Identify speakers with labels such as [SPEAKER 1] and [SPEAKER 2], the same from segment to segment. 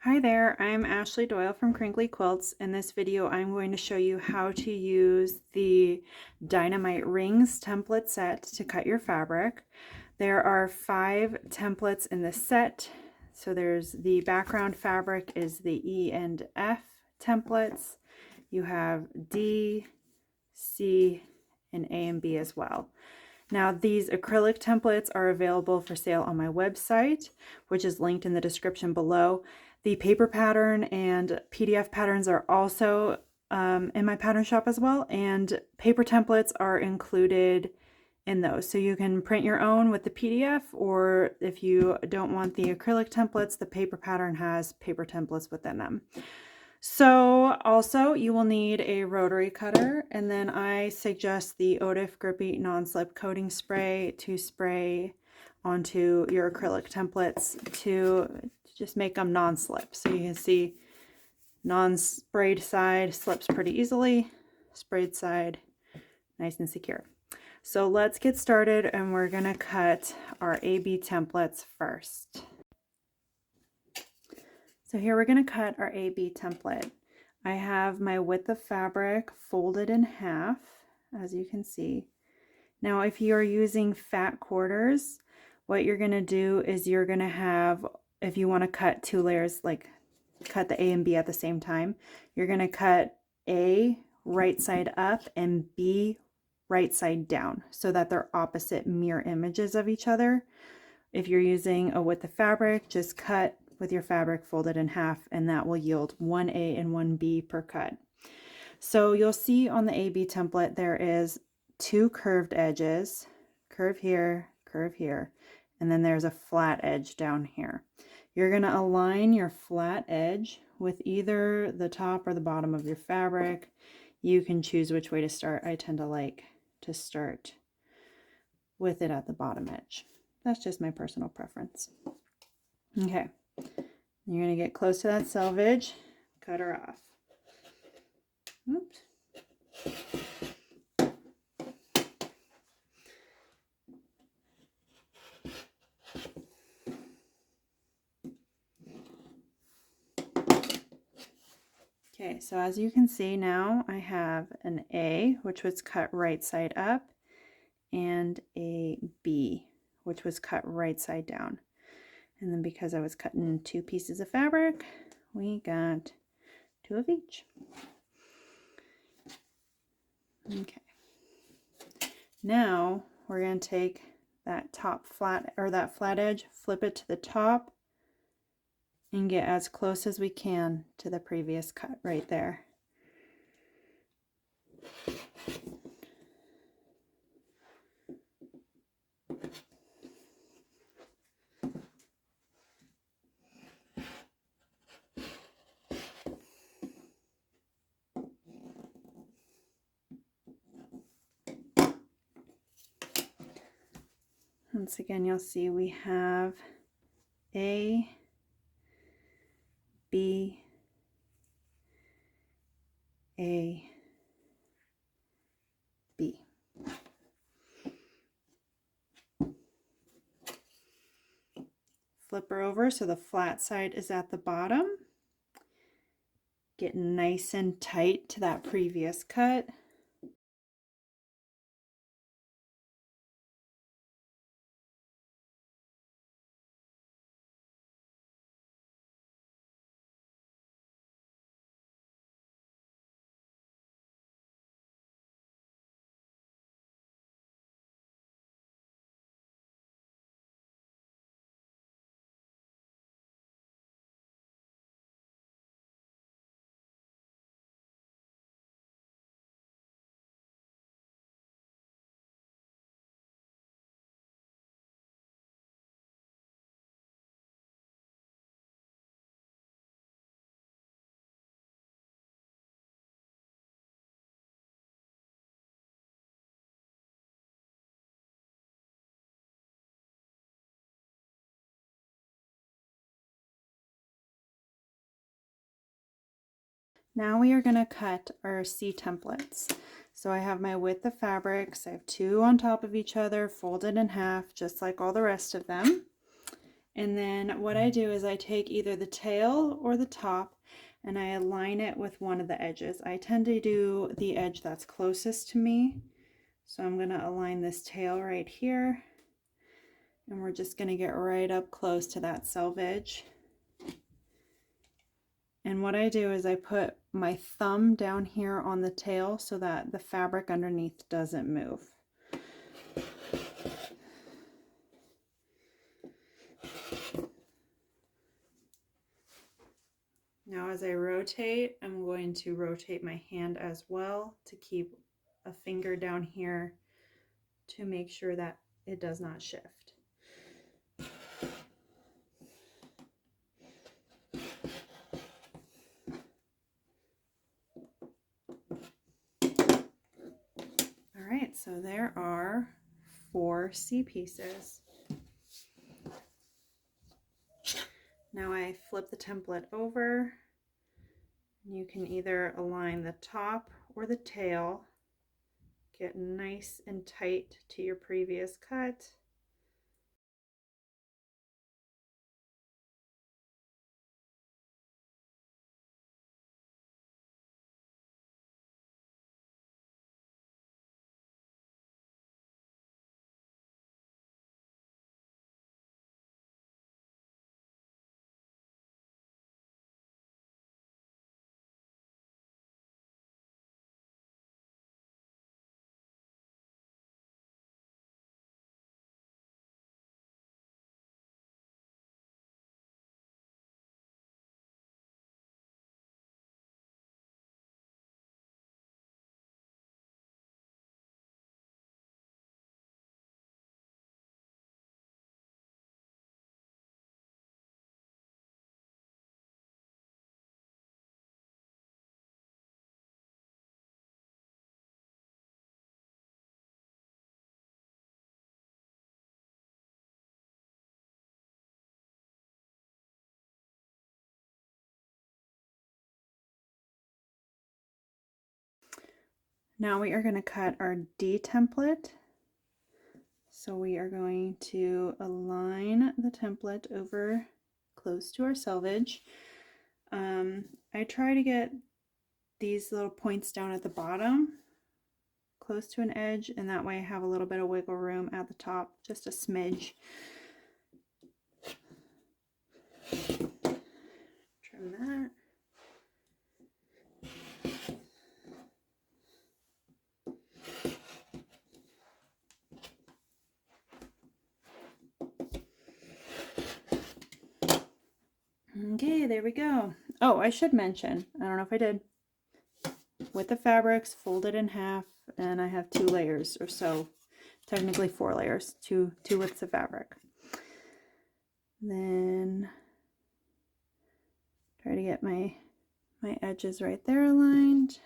[SPEAKER 1] Hi there, I'm Ashley Doyle from Crinkly Quilts. In this video, I'm going to show you how to use the Dynamite Rings template set to cut your fabric. There are 5 templates in the set. So there's the background fabric is the E and F templates. You have D, C, and A and B as well. Now these acrylic templates are available for sale on my website, which is linked in the description below. The paper pattern and PDF patterns are also in my pattern shop as well, and paper templates are included in those. So you can print your own with the PDF, or if you don't want the acrylic templates, the paper pattern has paper templates within them. So also you will need a rotary cutter, and then I suggest the Otif Grippy non-slip coating spray to spray onto your acrylic templates to just make them non-slip. So you can see non-sprayed side slips pretty easily, sprayed side nice and secure. So let's get started, and we're gonna cut our AB templates first. So here we're going to cut our AB template. I have my width of fabric folded in half, as you can see. Now if you're using fat quarters, what you're going to do is you're going to have, if you want to cut 2 layers, like cut the A and B at the same time, you're going to cut A right side up and B right side down so that they're opposite mirror images of each other. If you're using a width of fabric, just cut with your fabric folded in half, and that will yield 1A and 1B per cut. So you'll see on the AB template there is 2 curved edges, curve here, and then there's a flat edge down here. You're going to align your flat edge with either the top or the bottom of your fabric. You can choose which way to start. I tend to like to start with it at the bottom edge. That's just my personal preference. Okay, you're going to get close to that selvage, cut her off. Oops. Okay, so as you can see now, I have an A, which was cut right side up, and a B, which was cut right side down. And then because I was cutting 2 pieces of fabric, we got 2 of each. Okay. Now we're going to take that top flat, or that flat edge, flip it to the top, and get as close as we can to the previous cut right there. Once again, you'll see we have A, B, A, B. Flip her over so the flat side is at the bottom. Get nice and tight to that previous cut. Now we are going to cut our C templates. So I have my width of fabrics. I have 2 on top of each other, folded in half, just like all the rest of them. And then what I do is I take either the tail or the top and I align it with one of the edges. I tend to do the edge that's closest to me. So I'm going to align this tail right here. And we're just going to get right up close to that selvage. And what I do is I put my thumb down here on the tail so that the fabric underneath doesn't move. Now as I rotate, I'm going to rotate my hand as well to keep a finger down here to make sure that it does not shift. All right, so there are 4 C pieces. Now I flip the template over. You can either align the top or the tail, get nice and tight to your previous cut. Now we are going to cut our D template. So we are going to align the template over close to our selvage. I try to get these little points down at the bottom close to an edge, and that way I have a little bit of wiggle room at the top, just a smidge. Trim that. Okay, there we go. Oh, I should mention, I don't know if I did, with the fabrics folded in half, and I have 2 layers or so, technically 4 layers, two widths of fabric. Then try to get my edges right there aligned.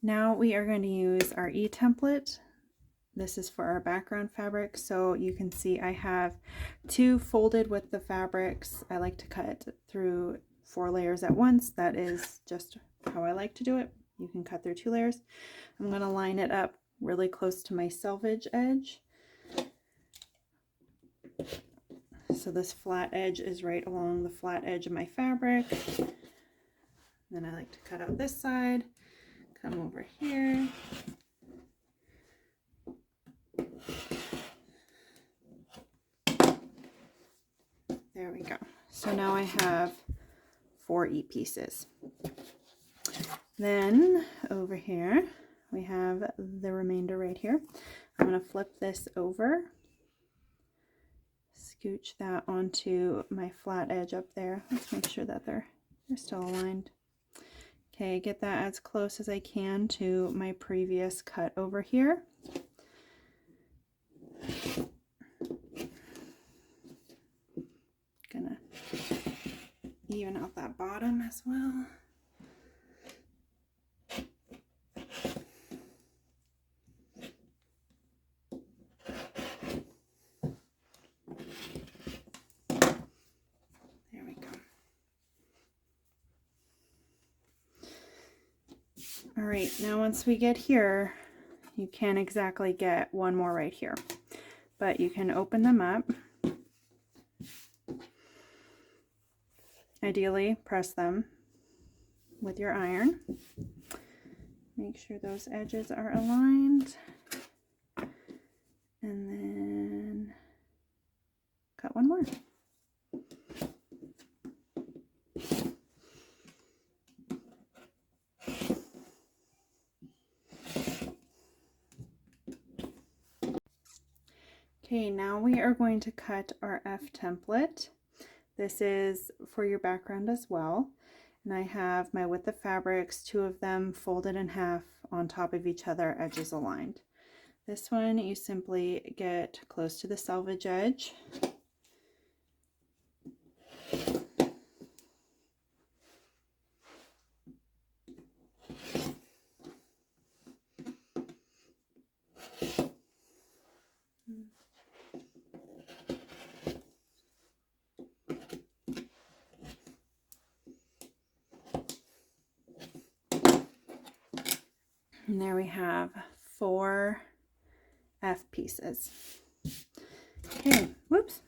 [SPEAKER 1] Now we are going to use our E template. This is for our background fabric, so you can see I have 2 folded with the fabrics. I like to cut through 4 layers at once. That is just how I like to do it. You can cut through 2 layers. I'm going to line it up really close to my selvage edge. So this flat edge is right along the flat edge of my fabric. Then I like to cut out this side, come over here. There we go. So now I have 4 E pieces. Then over here we have the remainder right here. I'm going to flip this over scooch that onto my flat edge up there. Let's make sure that they're still aligned. Okay, get that as close as I can to my previous cut over here. Gonna even out that bottom as well. There we go. All right, now once we get here, you can't exactly get one more right here, but you can open them up. Ideally, press them with your iron. Make sure those edges are aligned. And then cut one more. Okay, now we are going to cut our F template. This is for your background as well. And I have my width of fabrics, 2 of them folded in half on top of each other, edges aligned. This one you simply get close to the selvage edge. And there we have 4 F pieces. Okay, whoops.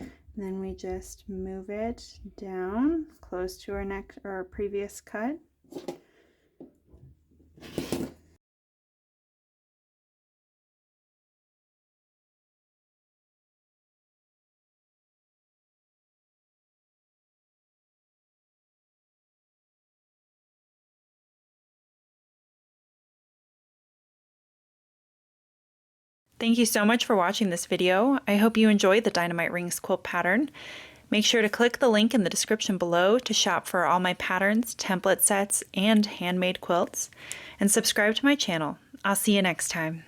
[SPEAKER 1] And then we just move it down close to our next or our previous cut.
[SPEAKER 2] Thank you so much for watching this video. I hope you enjoyed the Dynamite Rings quilt pattern. Make sure to click the link in the description below to shop for all my patterns, template sets, and handmade quilts, and subscribe to my channel. I'll see you next time.